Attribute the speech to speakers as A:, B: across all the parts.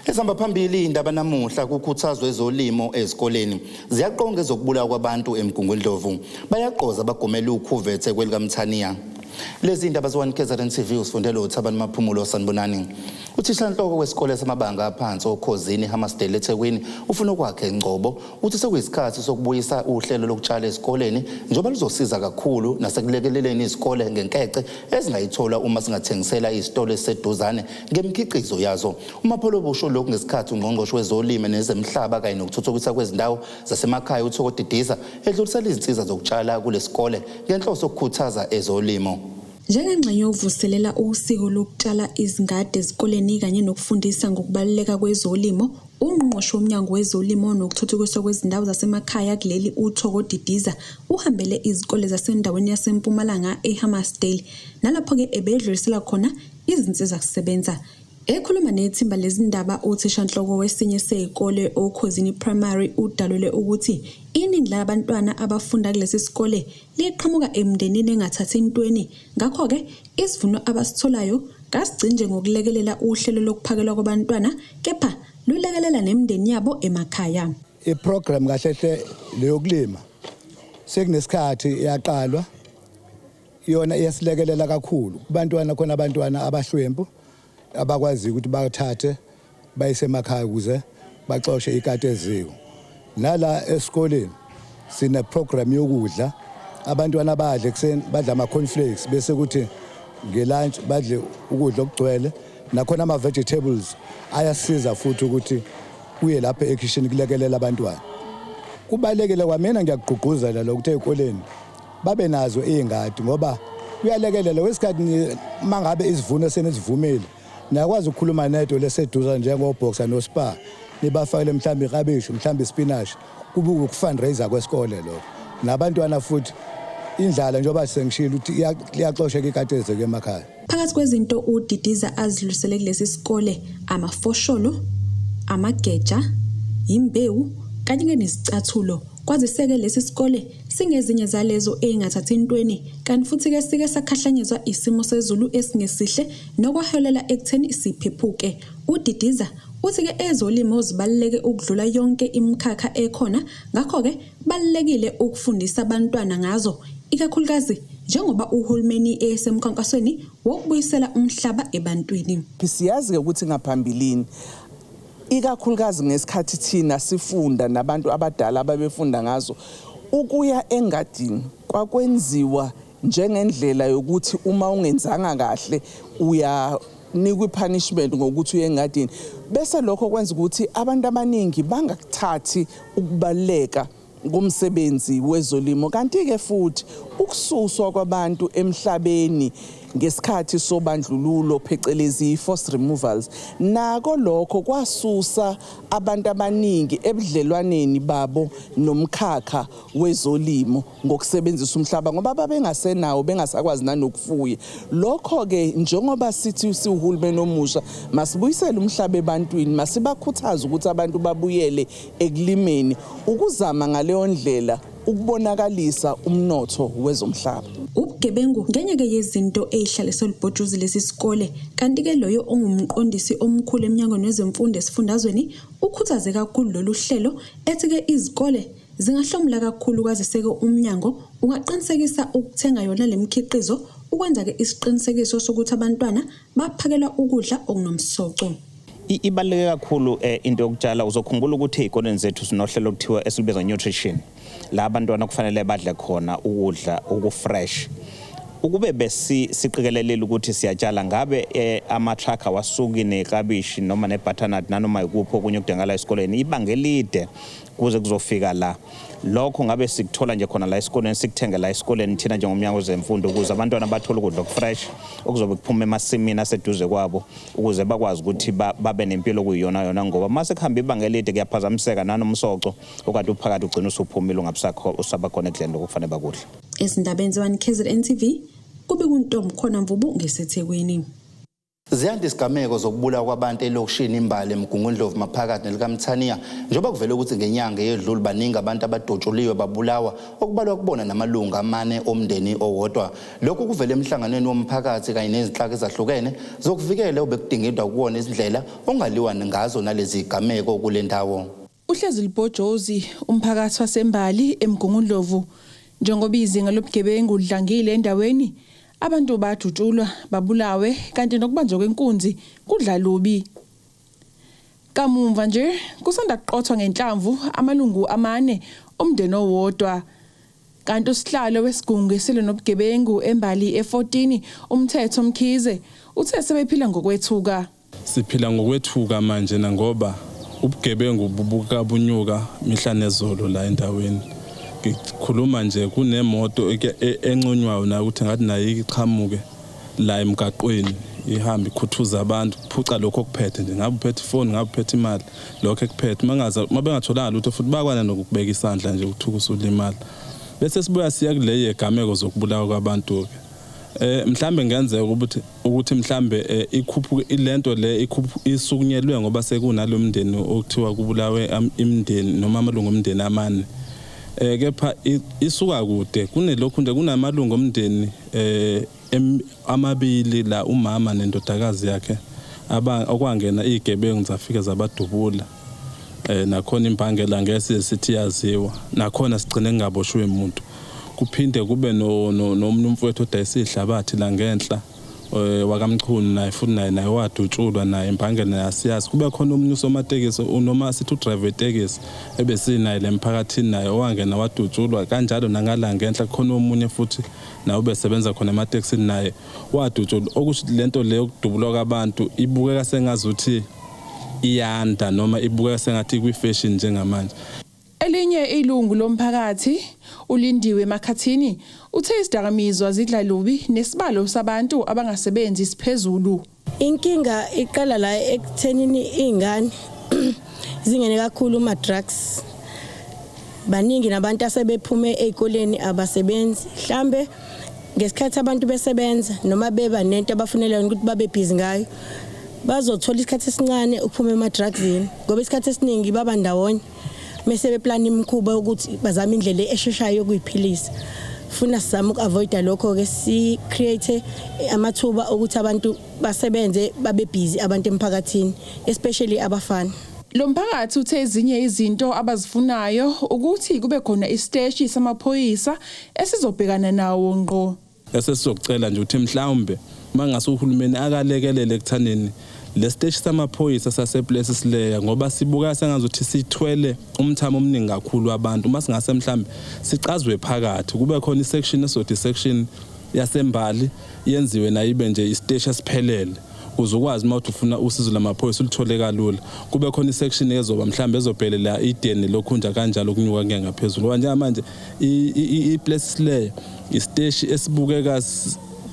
A: Esihamba phambili indaba namuhla kukhuthazwe ezolimo ezikoleni. Ziyaqonga ezokubulawa kwabantu eMgungundlovu. Bayagqoza Abagomela Ukhuvethe Kwelika Mthaniya. Lezi indaba z1KZNTV usifundele uThabani Maphumulo sanibonani. Uthishanhloko wesikole samabanga aphansi Ukhuvethe eThekwini ufuna ukwakhe ingcobo uthi sekuyisikhathi sokubuyisa uhlelo lokutshala esikoleni njengoba luzosiza kakhulu nasekulekeleleni izikole ngenkece ezingayithola uma singathengisela izitolo eseduzane ngemikhiqizo yazo. Umapholo busho lokhu ngesikhathi ungqongqoshe wezolimo nezemhlaba kanye nokuthuthukiswa kwezindawo zasemakhaya uThokodidisa edlulisela izinsiza zokutshala kulesikole ngenhloso yokukhuthaza ezolimo.
B: Njengengxenye yokuvuselela usiko lokutshala izingadi ezikoleni kanye nokufundisa ngokubaluleka kwezolimo, ungqongqoshe womnyango wezolimo nokuthuthukiswa kwezindawo zasemakhaya kuleli uThokodidisa uhambele izikole zasendaweni yaseMpumalanga eHammersdale nalapho ke ebedlulisela khona izinsiza kusebenza. Ekhuluma nethimba lezindaba uthishanhloko wesinye sezikole Ukhuvethe Primary udalule ukuthi iningi labantwana abafunda kulesi sikole liqhamuka emndenini engathathi intweni, ngakho ke isivuno abasitholayo kasigcine ngokulekelela uhlelo lokuphakelwa kwabantwana kepha lulekelela nemndeni yabo emakhaya.
C: Iprogram kahle leyokulima sekunesikhathi yaqalwa yona iyasilekelela kakhulu kubantwana khona abantwana abahlwempu abakwazi ukuthi bathathe bayisemakhaya ukuze baxoxe ikati eziwo. Nala esikoleni sine program yokudla, abantwana badle ekseni badla ama cornflakes bese kuthi ngelunch badle ukudla okugcwele nakhona ama vegetables ayasiza futhi ukuthi kuye lapha ekitchen kulekelela abantwana. Kubalekile kwamina ngiyagqugquzela lokuthi ezikoleni babe nazo izingadi ngoba kuyalekelela wesikhathi mangabe isivuno senezivumeli nakwazi ukukhuluma nedo leseduza njengoboxer noSpa nibafakele mhlambi iklabishi mhlambi spinach kube ukufundraiser kwesikole lo nabantwana futhi indlala njengoba sengishilo ukuthi iyaxosheka ikateze ke emakhaya.
B: Phakathi kwezinto uDidiza azilusele kulesi sikole amafosholo, amageja, imbewu kanye nezicathulo kwaziseke lesi sikole singezinye zalezo engathathi intweni kanti futhi ke sike sakhahlanyezwa isimo sezulu esingesihle nokwaholela ekutheni siphephuke. uDidiza uthi ke ezolimo zibaluleke ukudlula yonke imikhakha ekhona, ngakho ke balulekile ukufundisa abantwana ngazo ikakhulukazi njengoba uhulumeni esemkhankasweni wokubuyisela umhlaba ebantwini.
D: Siyazi ukuthi ngaphambilini ikakhulukazi ngesikhathi thina sifunda nabantu abadala ababefunda ngazo ukuya engadini kwakwenziwa njengendlela yokuthi uma ungenzanga kahle uyanikwa ipunishment ngokuthi uye engadini, bese lokho kwenza ukuthi abantu abaningi bangakuthathi ukubaleka kumsebenzi wezolimo. Kanti ke futhi ukususwa kwabantu emhlabeni ngesikhathi sobandlululo phecelezi forced removals nako lokho kwasusa abantu abaningi ebudlelwaneni babo nomkhakha wezolimo ngokusebenzisa umhlaba ngoba babengasenawo bengasakwazi nanokufuya. Lokho ke njengoba sithi uhulumeni omusha masibuyisele umhlaba ebantwini, masibakhuthaza ukuthi abantu babuyele ekulimeni ukuzama ngaleyo ndlela ukubonakalisa umnotho wezomhlaba.
B: Ubugebengu ngenye ke yezinto ezihlaliswe libhodluzi lesi sikole, kanti ke loyo ongumqondisi omkhulu emnyangweni wezemfundo esifundazweni ukhuthaze kakhulu lolu hlelo ethi ke izikole zingahlomula kakhulu kwaziseke umnyango ungaqinisekisa ukuthenga yona lemikhiqizo ukwenza ke isiqinisekiso sokuthi abantwana baphakelwa ukudla okunomsoco.
E: Ibaluleke kakhulu into yokutshala. Uzokhumbula ukuthi ezikoleni zethu sinohlelo okuthiwa esibiza nutrition la abantwana kufanele badle khona ukudla okufresh. Ukube besiqikelela ukuthi siyatshala ngabe ama-truck awasuki neklabishi noma nebutternut nanoma ikuphi okunye okudingakala esikoleni ibanga elide kuze kuzofika la. Lokho ngabe sikuthola nje khona la esikoleni, sikuthenga la esikoleni thina njengomnyango wezemfundo ukuze abantwana bathole ukudla okufresh okuzobe kuphuma emasimini aseduze kwabo ukuze bakwazi ukuthi babe nempilo okuyiyona ngoba mase kuhamba ibanga elide kuyaphazamiseka nanomsoco okade uphakathi ugcina usuphumile usabakhona ekudleni okufanele bakudla.
B: Izindaba z1KZNTV kube kuntombi khona Mvubu ngesethekwini.
A: Ziyanda isigameko zokubulawa kwabantu elokishini imbali eMgungundlovu maphakathi nelika Mthaniya njengoba kuvele ukuthi ngenyanga eyedlule baningi abantu abadotshuliwe babulawa okubalwa kubona namalunga amane omndeni owodwa. Lokhu kuvele emhlanganweni womphakathi kanye nezinhlaka ezahlukene zokuvikela obekudingidwa kuwona izindlela ongaliwa ngazo nalezi zigameko kule ndawo.
F: Uhlezi libhojozi umphakathi wasembali eMgungundlovu njengoba izinga lobugebengu lidlangile endaweni. Abantu badutshulwa babulawe kanti nokubanjwa kwenkunzi kudla lubi. Kamumva nje kusanda kuqothwa ngenhlamvu amalungu amane omndeni owodwa. Kanti usihlalo wesigungu esilo nobugebengu embali e14 umthetho Mkhize uthe sebephila ngokwethuka.
G: Siphila ngokwethuka manje ngoba ubugebengu bubuka bunyuka mihla nezolo la endaweni. Ngikhuluma nje kunemoto enconywayo na ukuthi ngathi nayo iqhamuke la emgaqweni ihamba ikhuthuza abantu kuphuca lokho okuphethe nje ngabe uphethe ifoni ngabe uphethe imali lokho ekuphethe mabengatholanga lutho futhi bakwana nokubeka isandla nje ukuthuka usulimala bese sibuya siya kule yegameko zokubulawa kwabantu mhlambe ngenzeka ukuthi mhlambe ikhuphuke ilento le isukunyelwe ngoba sekunalo mndeni okuthiwa kubulawe imndeni noma amalungu omndeni amane. Kepha isuka kude kunelokhu nje kunamalungu omndeni amabili la umama nendodakazi yakhe okwangena izigebengu zafika zabadubula nakhona impangela ngeke sithi yaziwa nakhona sigcine ngaboshwe umuntu kuphinde kube nomuntu umfowethu odayisa ihlabathi la ngenhla wakamchunu naye futhi naye wadutshulwa naye impangela yasiyazi kube khona umuntu usomatekisi noma sithi udriver tekisi ebesinaye lemphakathini naye owangena wadutshulwa kanjalo nangala ngenhla khona omunye futhi naye ubesebenza khona ematekisini naye wadutshulwa okusho lento le yokudubulwa kwabantu ibukeka sengazuthi iyanda noma ibukeka sengathi kwi-fashion njengamanje.
F: Elinye ilungu lomphakathi ulindiwe emakhathini uthe isidakamizwa zidla lubi nesibalo sabantu abangasebenzi siphezulu.
H: Inkinga iqala la ekuthenini ingane zingene kakhulu ama drugs. Baningi nabantu asebephume ezikoleni abasebenzi mhlambe ngesikhathi abantu besebenza noma beba nento abafunela ukuthi babe busy ngayo bazothola isikhathi esincane ukuphuma ema drugsini ngoba isikhathi esiningi baba ndawonye mase beplana imikhuba ukuthi bazama indlela esheshayo yokuyiphilisa. Funa sizama ukuavoida lokho ke si create amathuba ukuthi abantu basebenze babe busy abantu emphakathini especially abafana.
F: Lo mphakathi uthe ezinye izinto abazifunayo ukuthi kube khona isiteshi samaphoyisa esizobhekana nawo ngqo.
G: Esizocela nje ukuthi mhlawumbe mangase uhulumeni akalekelele ekuthaneni le stage samaphoyisa saseplace sileya ngoba sibuka sengazuthi sithwele umthamo omningi kakhulu abantu uma singase mhlambe sicazwe phakathi kube khona isection esothi section yasembali yenziwe nayo ibe nje istage esiphelele uzokwazi mawuthi ufuna usizo lamaphoyisa ulithole kalula kube khona isection ezoba mhlambe ezobhelela ideni lokhunja kanjalo kunyuka ngeke ngaphezulu kanje manje iplace sileya istage esibukeka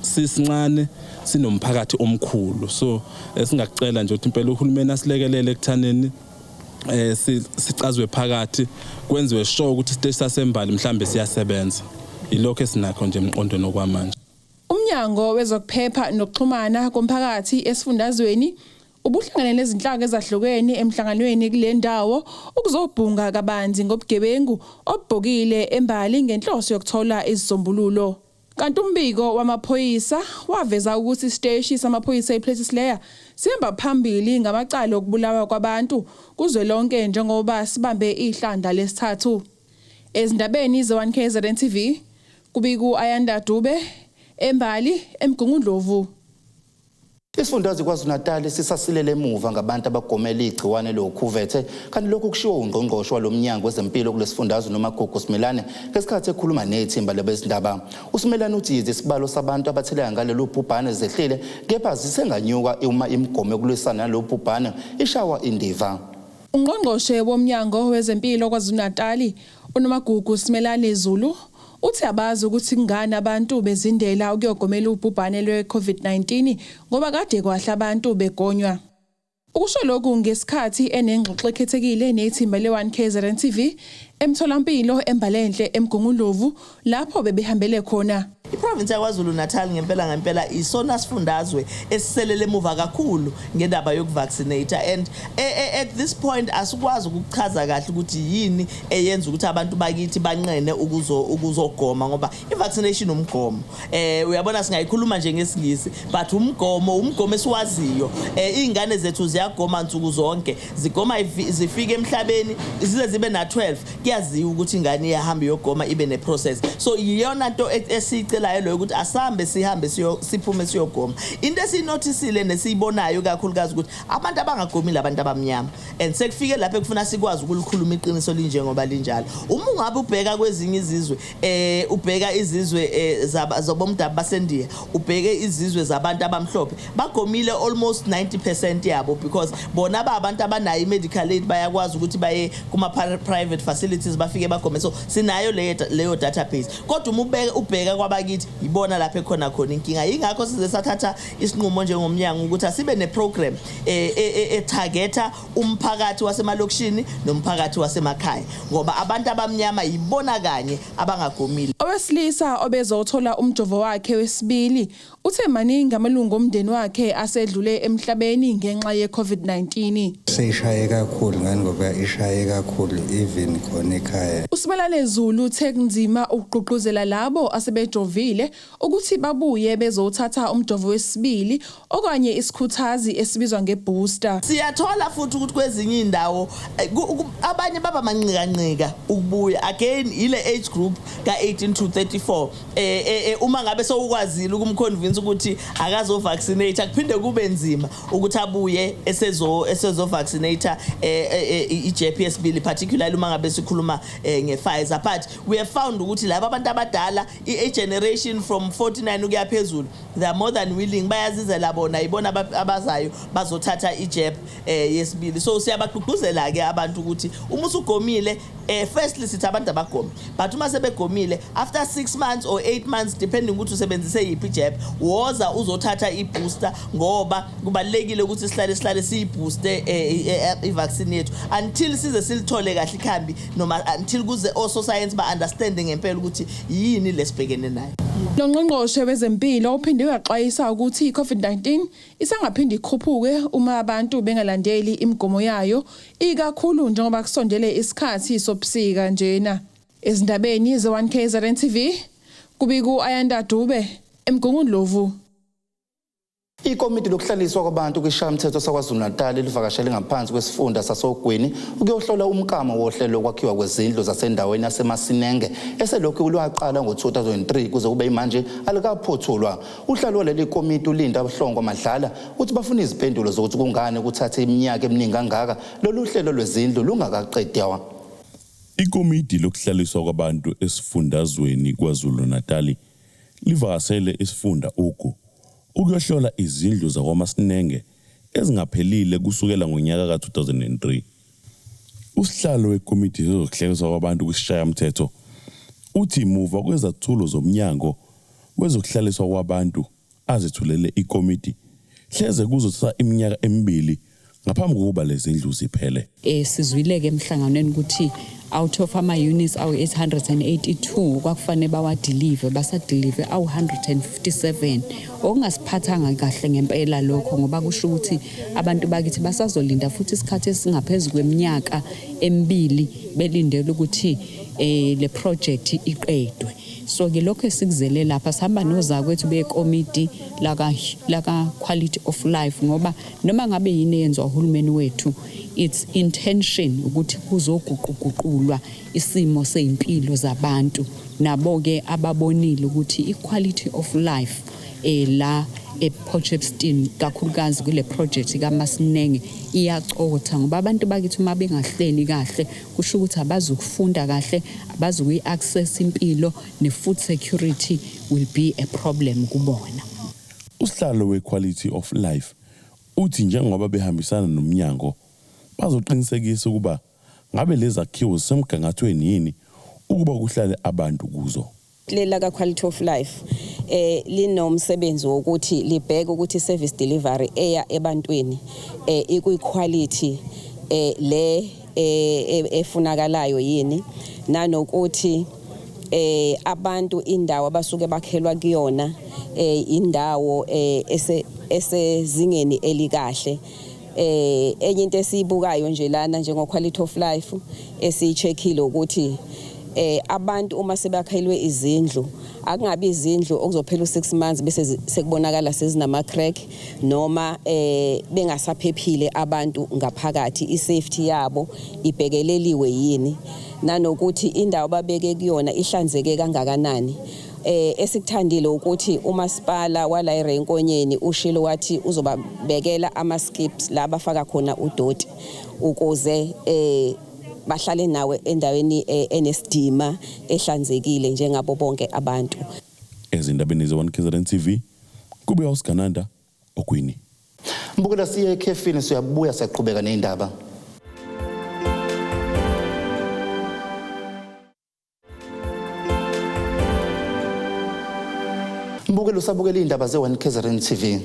G: sisincane sinomphakathi omkhulu so singacela nje ukuthi impela uhulumeni asilekelele ekuthaneni sicazwe phakathi kwenziwe sure ukuthi isiteshi sasembali mhlambe siyasebenza ilokho esinakho nje emqondweni okwamanje.
F: Umnyango wezokuphepha nokuxhumana komphakathi esifundazweni ubuhlangane nezinhlaka ezahlukene emhlanganweni kule ndawo ukuzobhunga kabanzi ngobugebengu obhokile embali ngenhloso yokuthola izisombululo. Kanti umbiko wamaphoyisa waveza ukuthi isiteshi samaphoyisa ePlaces Layer sihamba phambili ngamacala okubulawa kwabantu kuzwelonke njengoba sibambe ihlanda lesithathu. Ezindabeni ze1KZNTV kubiku Ayanda Dube embali eMgungundlovu.
A: Isifundazwe KwaZulu-Natal sisasilele emuva ngabantu abagomela igciwane loKhuvethe kanti lokhu kushiwo ungqongqoshe walomnyango wezempilo kulesifundazwe noMagugu Simelane ngesikhathi ekhuluma nethimba labezindaba. uSimelane uthi isibalo sabantu abatheleka ngalelo bhubhane zehlile kepha zisenganyuka uma imigomo yokulwisana nalo bhubhane ishawa indiva.
F: Ungqongqoshe womnyango wezempilo KwaZulu-Natal uNomagugu Simelane Zulu uthi abazi ukuthi ngani abantu bezindela ukuyogomela ubhubhane lwe-COVID-19 ngoba kade kwahle abantu begonywa. Ukusho lokhu ngesikhathi enengxoxo ekhethekile nethimba le1KZNTV emtholampilo embalenhle eMgungundlovu lapho bebehambele khona.
I: iprovince yaKwaZulu Natal ngempela isona sifundazwe esiselele emuva kakhulu ngendaba yokuvaccinate, and at this point asikwazi ukuchaza kahle ukuthi yini eyenza ukuthi abantu bakithi banqene ukuzogoma ngoba ivaccination umgomo. Uyabona singayikhuluma nje ngesingisi, but umgomo esiwaziyo. Izingane zethu ziyagoma nsuku zonke, zigoma zifike emhlabeni zize zibe na 12, kuyaziwa ukuthi ingane iyahamba yogoma ibe ne process. So iyona nto esicelayo lo ukuthi asambe sihambe siphume siyogoma. Into esinotisile nesiyibonayo kakhulukazi ukuthi abantu abangagomile abantu abamnyama, and sekufike lapho ekufuna sikwazi ukulikhuluma iqiniso linjengoba linjalo. Uma ungabe ubheka kwezinye izizwe, ubheka izizwe zabomdabu baseNdiya, ubheke izizwe zabantu abamhlophe, bagomile almost 90% yabo, because bona abantu abanayo i-medical aid bayakwazi ukuthi baye kuma private facilities bafike bagome. So sinayo leyo database, kodwa uma ubheka kwabakithi ibona lapho khona inkinga. Yingakho size sathatha isinqumo njengomnyango ukuthi asibe neprogram etargeta umphakathi wasemalokishini nomphakathi wasemakhaya, ngoba abantu abamnyama yibona kanye abangagomile.
F: Owesilisa obezothola umjovo wakhe wesibili uthe maningi amalungu omndeni wakhe asedlule emhlabeni ngenxa ye-COVID-19.
J: Seyishaye kakhulu ngani ngoba ishaye kakhulu even khona ekhaya.
F: Usimelane Zulu uthe kunzima ukugqugquzela labo asebejovile ukuthi babuye bezothatha umjovo wesibili okanye isikhuthazi esibizwa ngebooster.
I: Siyathola futhi ukuthi kwezinye indawo abanye baba manqika ukubuya again ile age group ka18 to 34. Uma ngabe sokwazile ukumconvince ukuthi akazo vaccinate, akuphinde kube nzima ukuthi abuye esezo vaccinate iJP yesibili, particularly uma ngabe sikhuluma ngePfizer. But we have found ukuthi laba abantu abadala a generation from 49 ukuya phezulu, they are more than willing, bayazizela bona ibona abazayo bazothatha iJP yesibili. So siyabagqugquzela ke abantu ukuthi uma usugomile, firstly sithi abantu abagome, but uma sebegomile after 6 months or 8 months depending ukuthi usebenzise yiphi iJP, woza uzothatha ibooster, ngoba kubalekile ukuthi sihlale siyibooste ivaccine yethu until size silithole kahle ikhambi, noma until kuze also science ba understanding ngempela ukuthi yini lesibhekene nayo.
F: Lo ngqongqoshe wezempilo uphinde waxwayisa ukuthi iCovid-19 isangaphindi ikhuphuke uma abantu bengalandeli imigomo yayo, ikakhulu njengoba kusondele isikhathi sobusika njena. Ezindabeni ze1KZNTV kubiku Ayanda Dube eMgungundlovu.
A: Ikomiti lokuhlaliswa kwabantu kwishayamithetho saKwaZulu Natal livakashele ngaphansi kwesifunda sasoGwini ukuyohlola umkamo wohlelo lokwakhiwa kwezindlu zasendaweni yaseMasinenge eselokhu lwaqala ngo-2003 kuze kube manje alikaphothulwa. Uhlalo leli komiti ulinda abahlongo amadlala uthi bafuna iziphendulo zokuthi kungane kuthathe iminyaka eminingi kangaka lolu hlelo lwezindlu lungakaqedwa.
K: Ikomiti lokuhlaliswa kwabantu esifundazweni kwaZulu Natal livakashele isifunda ukuyohlola izindlu zakwaMasinenge ezingaphelile kusukela ngonyaka ka-2003. Usihlalo wekomiti lokuhlaliswa kwabantu kwisishayamthetho uthi muva kwezathulo zomnyango wezokuhlaliswa kwabantu azethulele ikomiti hleze kuzothatha iminyaka emibili ngaphambi kokuba lezindlu ziphele.
L: Sizwileke emhlanganweni ukuthi out of ama-units awu-882 kwakufanele bawadelive, basadelive awu-157. Okungasiphathanga kahle ngempela lokho, ngoba kusho ukuthi abantu bakithi basazolinda futhi isikhathi esingaphezu kweminyaka emibili belindele ukuthi le project iqedwe. So ke lokho esikuzele lapha sihamba nozakwethu bekomiti laka quality of life, ngoba noma ngabe yini yenziwa uhulumeni wethu, its intention ukuthi kuzoguquguqulwa isimo seimpilo zabantu, nabo ke ababonile ukuthi equality of life la ePotchefstroom kakhulukazi kule project kaMasinenge iyacotha, ngoba abantu bakithi uma bengahleli kahle kusho ukuthi abazukufunda kahle, abazukuyi-access impilo, ne-food security will be a problem kubona.
K: Usihlalo we-quality of life uthi njengoba behambisana nomnyango bazoqinisekisa ukuba ngabe lezi zakhiwo semgangathweni yini ukuba kuhlale abantu kuzo.
M: Lela ka quality of life linomsebenzi wokuthi libheke ukuthi service delivery eya ebantwini ikuquality le efunakalayo yini, nanokuthi abantu indawo abasuke bakhelwa kuyona indawo esezingeni elikahle. Enye into esiyibukayo nje lana njengo quality of life esiyicheckile ukuthi abantu uma sebakhelwe izindlu akungabi izindlu okuzophela u6 months bese sekubonakala sezinama crack noma bengasaphephile abantu ngaphakathi, isafety yabo ibhekeleliwe yini nanokuthi indawo babeke kuyona ihlanzeke kangakanani. Esikuthandile ukuthi umasipala wala eRenkonyeni ushilo wathi uzobabekela ama skips la bafaka khona udoti ukuze bahlale nawe endaweni enesidima ehlanzekile njengabo bonke abantu.
K: Ezindabeni ze1KZNTV kube uSgananda okwini.
A: Mbukela siye ekhefini siyabuya siyaqhubeka neindaba. Mbukela usabukela indaba ze1KZNTV.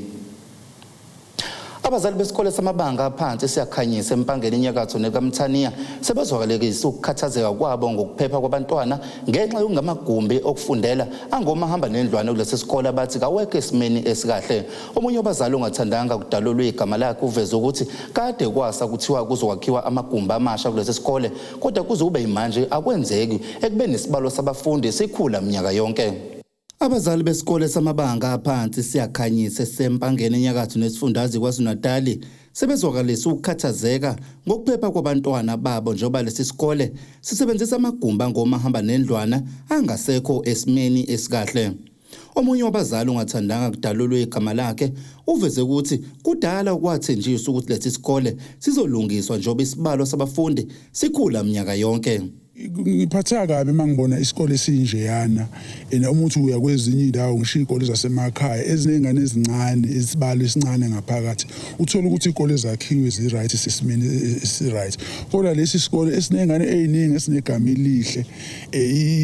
A: Abazali besikole samabanga aphansi siyakhanyisa empangeni enyakatho nekamthaniya sebezwakalekisa ukukhathazeka kwabo ngokuphepha kwabantwana ngenxa yokungamagumbi okufundela angomahamba nendlwane kulesi sikole abathi kawekho esimeni esikahle. Omunye wabazali ongathandanga kudalulwa igama lakhe uveza ukuthi kade kwasa kuthiwa kuzokwakhiwa amagumbi amasha kulesi sikole kodwa kuze kube manje akwenzeki ekubeni isibalo sabafundi sikhula minyaka yonke. Abazali besikole samabanga aphansi siyakhanyisa sempangeni enyakatho nesifundazwe KwaZulu-Natal sebezwakalisa ukukhathazeka ngokuphepha kwabantwana babo njengoba lesi sikole sisebenzisa amagumbi angomahamba nendlwana angasekho esimeni esikahle. Omunye wabazali ongathandanga kudalulwa igama lakhe uveze ukuthi kudala ukwathenjiswa ukuthi lesi sikole sizolungiswa njengoba isibalo sabafundi sikhula minyaka yonke.
N: Ngiphatha kabi mangibona isikole sinjeyana umuthi uya kwezinye indawo ngisho izikole zasemakhaya ezinengane ezincane isibalo esincane ngaphakathi uthola ukuthi izikole zakhiwe zi-right sesimeni esi-right kodwa lesi sikole esinengane eziningi esinegama elihle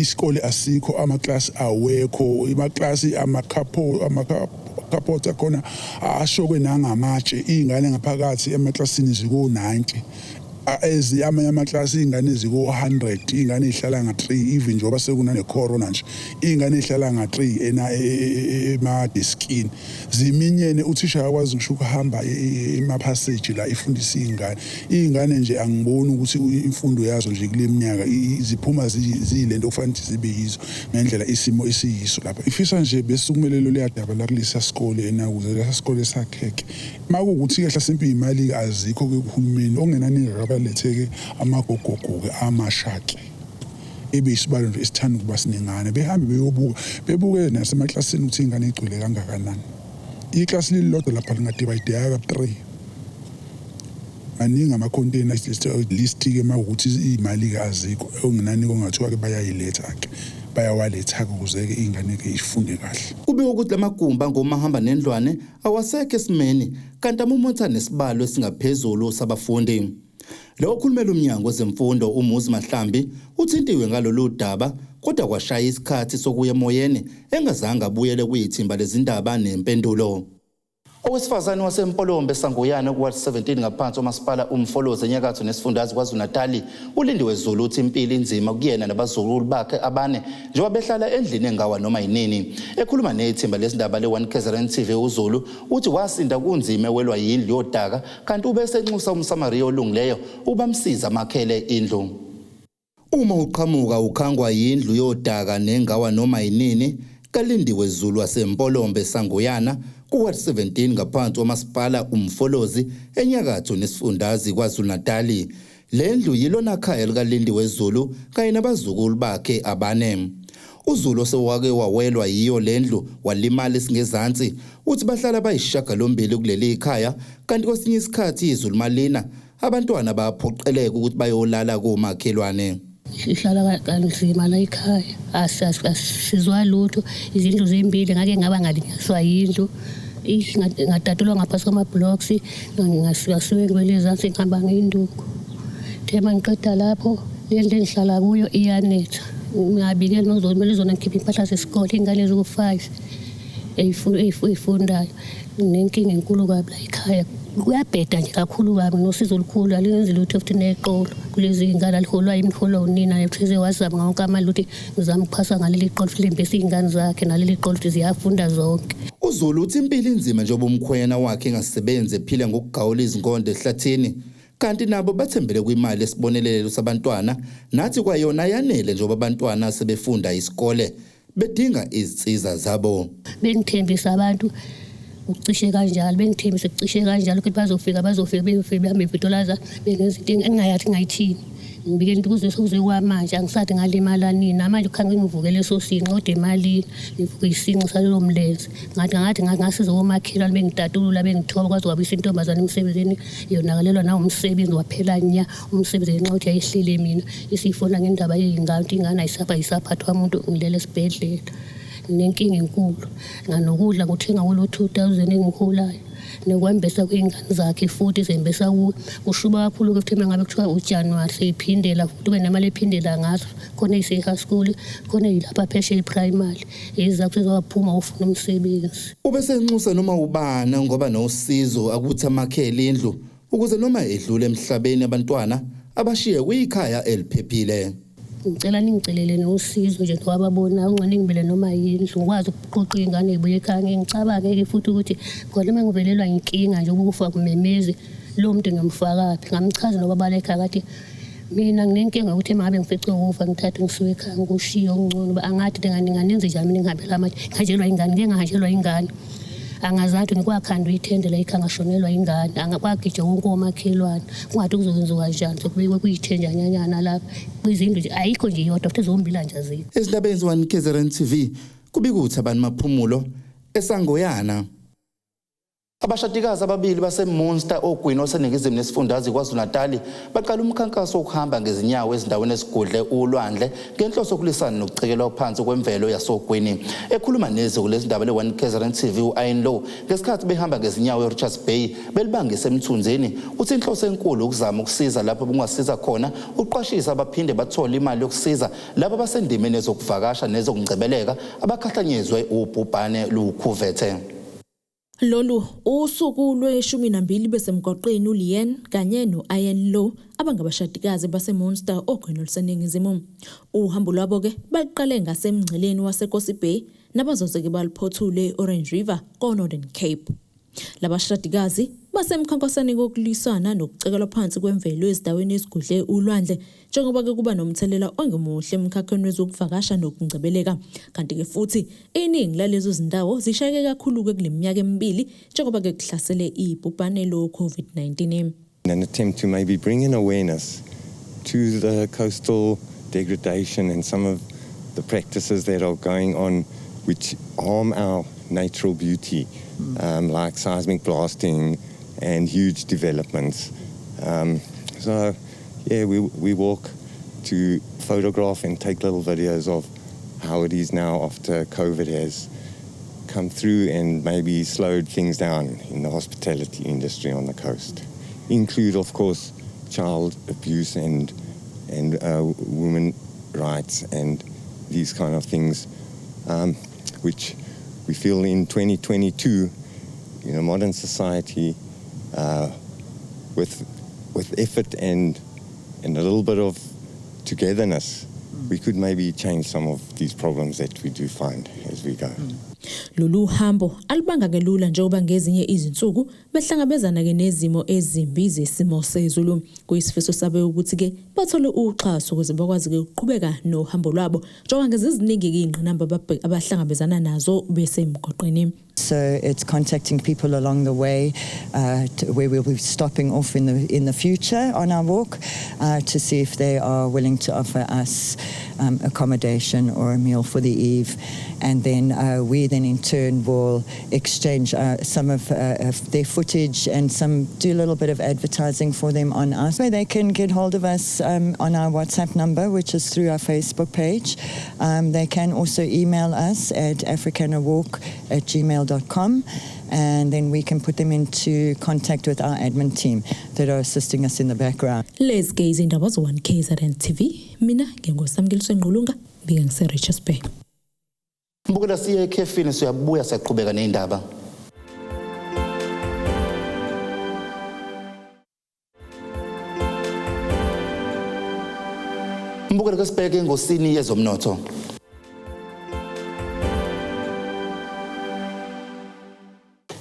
N: isikole asikho amaklasi awekho amaklasi amakapota khona ashokwe nangamatshe izingane ngaphakathi emaklasini ziko-90 amanye amaklasi ingane eziko-100 ingane ezihlala nga-3 even njengoba sekunane corona nje ingane ezihlala nga-3 emadiskini ziminyene uthisha akwazi ngisho ukuhamba emapassage la ifundisa izingane nje angiboni ukuthi imfundo yazo nje kule minyaka ziphuma zilento okufanele zibe yizo ngendlela isimo esiyiso lapha. Ifisa nje bese kumelelo leyadaba la kulesa sikole enakuze lesa sikole sakheke makuwukuthi kahle simpi imali azikho kuhulumeni ongenani letheke amagogogoke amashaki ebeyisibalo nje esithanda ukuba siningane behambe bebuke nasemaklasini ukuthi ingane igcwele kangakanani. Iklasi lilodwa lapha lingadivayideka ka3 maningi ama-container list-ke mawukuthi imali-ke azikho ongenani kongathiwa ke bayayiletha-ke bayawaletha ukuze-ke ingane-ke ifunde kahle.
A: Kube ukuthi lamagumbi angomahamba nendlwane awasekho esimeni kanti amumotha nesibalo esingaphezulu sabafundi. Lo okhulumela umnyango wezemfundo uMuzi Mahlambi uthintiwe ngalolu daba kodwa kwashaya isikhathi sokuya emoyeni engazange abuyele kuyithimba lezindaba nempendulo. Owesifazane wasempolombe Sanguyane kuward 17 ngaphansi omasipala umfolozi enyakatho nesifundazwe KwaZulu-Natal ulindiwe Zulu uthi impilo inzima kuyena nabazukulu bakhe abane njengoba behlala endlini engawa noma yinini. Ekhuluma nethimba lezindaba le1KZNTV uZulu uthi wasinda kunzima ewelwa yindlu yodaka kanti ubese enxusa umsamariya olungileyo ubamsiza amakhele indlu. Uma uqhamuka ukhangwa yindlu yodaka nengawa noma yinini kalindiwe Zulu wasempolombe Sanguyana kuward 17 ngaphansi omasipala umfolozi enyakatho nesifundazwe KwaZulu-Natal. Le ndlu yilona khaya likalindiwe Zulu kanye nabazukulu bakhe abane. uZulu sewake wawelwa yiyo lendlu walimala isingezansi uthi bahlala bayishagalombili kuleli ikhaya kanti kwesinye isikhathi izulu malina abantwana baphoqeleka ukuthi bayolala komakhelwane.
O: Sihlala kanzima la ekhaya asizwa lutho izindlu zembili ngake ngaba ngalinyazwa yindlu ngatatelwa ngaphansi kwama-blocks ngasiwe kwelezansi ngihamba ngey'nduku thema ngiqeda lapho lento engihlala kuyo iyanetha ngiyabikela kumele zona ngikhiphe impahla zesikole ingane eziku-5 ey'fundayo nenkinga enkulu kabi la ekhaya kuyabheda nje kakhulu kabi nosizo olukhulu alenzi lutho futhi neqolo kulezi ingane aliholwa imiholo unina ethize wazama ngonke amali ukuthi ngizama ukuphasa ngaleli qolo futhi lempesi ingane zakhe naleli qolo futhi ziyafunda zonke.
A: uZulu uthi impilo inzima njengoba umkhwena wakhe engasebenzi ephila ngokugawula izinkonde ehlathini kanti nabo bathembele kwimali esibonelelo sabantwana nathi kwayona yanele njengoba abantwana sebefunda isikole bedinga izinsiza zabo.
O: Bengithembisa abantu ukucishe kanjalo bengithembisa ukucishe kanjalo ukuthi bazofika behambe evitolaza bengenza into engingayathi ngayithini ngibike into kuze kwamanje angisathi ngalimala nina manje ukhange ngivuke leso sinqo kodwa imali ngivuke isinqo salelo mlenze ngathi ngasiza komakhila bengitatulula bengithoba kwaze kwabisa intombazana emsebenzini yonakalelwa na umsebenzi waphela nya umsebenzi enqothi ayihlile mina isifona ngendaba yezingane ingane ayisaphathwa umuntu ngilele esibhedlela nenkinga enkulu nganokudla ngothenga kulo 2000 engiholayo nekwembesa kwengane zakhe futhi zembesa kushuba kakhulu ukuthi ngabe kuthiwa uJanuary seyiphindela futhi kube nemali ephindela ngazo khona ise high school khona yilapha pheshe primary izakho zowaphuma ufuna umsebenzi
A: ubese enxusa noma ubana ngoba nosizo akuthi amakhele indlu ukuze noma edlule emhlabeni abantwana abashiye kuyikhaya eliphephile.
O: Ngicela ningicelele nosizo nje kwababona ungcane ngibele noma yindlu ngikwazi ukuqoqa ingane ebuye ekhaya ngicabange futhi ukuthi khona mangivelelwa inkinga nje ukufa kumemezi lo muntu ngimfakaphi ngamchaza nobaba ekhaya kathi mina nginenkinga ukuthi mangabe ngifice ukufa ngithathe ngisuke ekhaya ngushiyo ngcono angathi nginganenze njani mina ngihambela manje ngajelwa ingane ngingahajelwa ingane angazathi ngikwakhanda uyithendela ikhaya ngashonelwa ingane angakwagija wonke omakhelwane kungathi kuzokwenziwa kanjani sokubekwe kuyithenja nyanyana lapha kwizindlu nje ayikho nje yodwa futhi zombila nje azikho.
A: Izindaba 1KZNTV kubika ukuthi abantu maphumulo esangoyana. Abashadikazi ababili baseMonster ogwini oseningizimu nesifundazwe KwaZulu-Natal baqala umkhankaso wokuhamba ngezinyawo ezindaweni esigudle ulwandle ngenhloso yokulisana nokucekelwa phansi kwemvelo yasogwini. Ekhuluma nezwe kulezi ndaba le1KZNTV uInlow ngesikhathi behamba ngezinyawo eRichards Bay belibangise emthunzini uthi inhloso enkulu ukuzama ukusiza lapho bungasiza khona uqwashisa abaphinde bathola imali yokusiza labo basendimeni ezokuvakasha nezokungcebeleka abakhahlanyezwe ubhubhane luKhuvethe.
P: Lolu usuku lwe-12 besemgwaqweni uLeon kanye noInlow abangabashadikazi baseMonster ogwini oluseningizimu. Uhambo lwabo ke baqale ngasemngceleni waseKosi Bay nabazozeke baliphothule eOrange River koNorthern Cape. Labashadikazi basemkhankasweni kokulisana nokucekelwa phansi kwemvelo ezindaweni esigudle ulwandle njengoba ke kuba nomthelela ongemuhle emkhakheni wezokuvakasha nokungcebeleka kanti ke futhi iningi lalezo zindawo zishayeke kakhulu ke kuleminyaka emibili njengoba ke kuhlasele ibhubhane lo COVID-19.
Q: An attempt to maybe bring in awareness to the coastal degradation and some of the practices that are going on which harm our natural beauty, like seismic blasting and huge developments. So yeah, we walk to photograph and take little videos of how it is now after COVID has come through and maybe slowed things down in the hospitality industry on the coast. Include, of course, child abuse and women rights and these kind of things, which we feel in 2022, in a modern society, with effort and a little bit of togetherness, we could maybe change some of these problems that we do find as we go.
P: Lolu hambo alibanga kelula njengoba ngezinye izinsuku behlangabezana ke nezimo ezimbi zesimo sezulu kuyisifiso sabe ukuthi ke bathole uxhaso ukuze bakwazi ke ukuqhubeka nohambo lwabo njengoba ngeziziningi ke ingqinamba abahlangabezana nazo besemgwaqweni.
R: So it's contacting people along the way where we'll be stopping off in the future on our walk to see if they are willing to offer us accommodation or a meal for the eve, and then we then in turn will exchange some of their footage and do a little bit of advertising for them on us. So they can get hold of us on our WhatsApp number, which is through our Facebook page. They can also email us at africanawalk@gmail.com, and then we can put them into contact with our admin team that are assisting us in the background.
P: Let's go izindaba 1KZNTV. Mina ngingosamgeliswe Nqulunga bika ngise-Richards Bay.
A: Mbukela siye ekhefini siyabuya siyaqhubeka nezindaba. Mbukele ke sibheke engosini yezomnotho.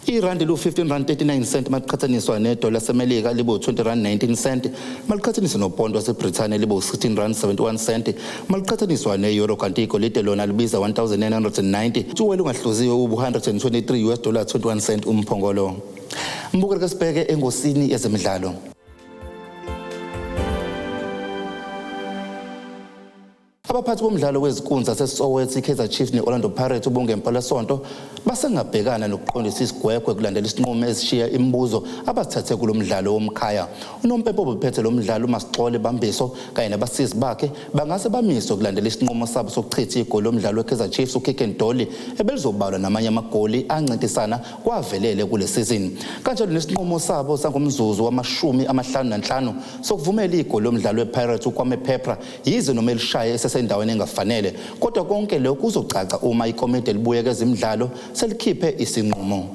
A: Irandi lu 15.39 cent maliqhathaniswa nedola semelika libo 20.19 cent maliqhathaniswa nopondo waseBrithani libo 16.71 cent maliqhathaniswa neeuro kanti igolide lona libiza 1990 uwele ungahluziwe ubu 123 US dollar 21 cent umphongolo. Mbukele ke sibheke engosini yezemidlalo. Abaphathi bomdlalo wezikunza seSoweto iKaizer Chiefs neOrlando Pirates ubungempela sonto basengabhekana nokuqondisa isigwegwe kulandela isinqumo ezishiya imibuzo abathathe kulomdlalo womkhaya. Unompempe obephethe lo mdlalo uMasixole Bambiso kanye nabasizi bakhe bangase bamiswe kulandela isinqumo sabo sokuchitha igoli lomdlalo weKaizer Chiefs uKikendoli ebelizobalwa namanye amagoli ancintisana kwavelele kule season. Kanjalo nesinqumo sabo sangomzuzu wama-55 sokuvumela igoli lomdlalo wePirates uKwame Pepra yize noma elishaye endaweni engafanele kodwa konke lokho kuzocaca uma ikomiti elibuyeka ezimidlalo selikhiphe isinqumo.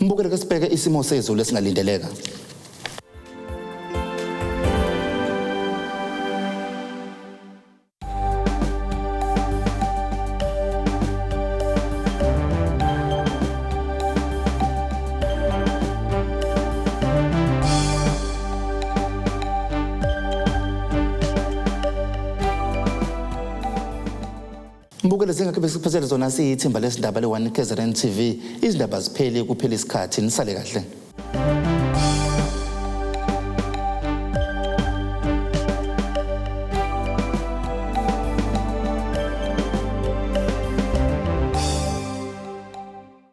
A: Mbukele ke sibheke isimo sezulu esingalindeleka. Mbukele zingakho besiphathele zona siyithimba lesindaba le1KZNTV izindaba ziphele kuphela isikhathi nisale kahle.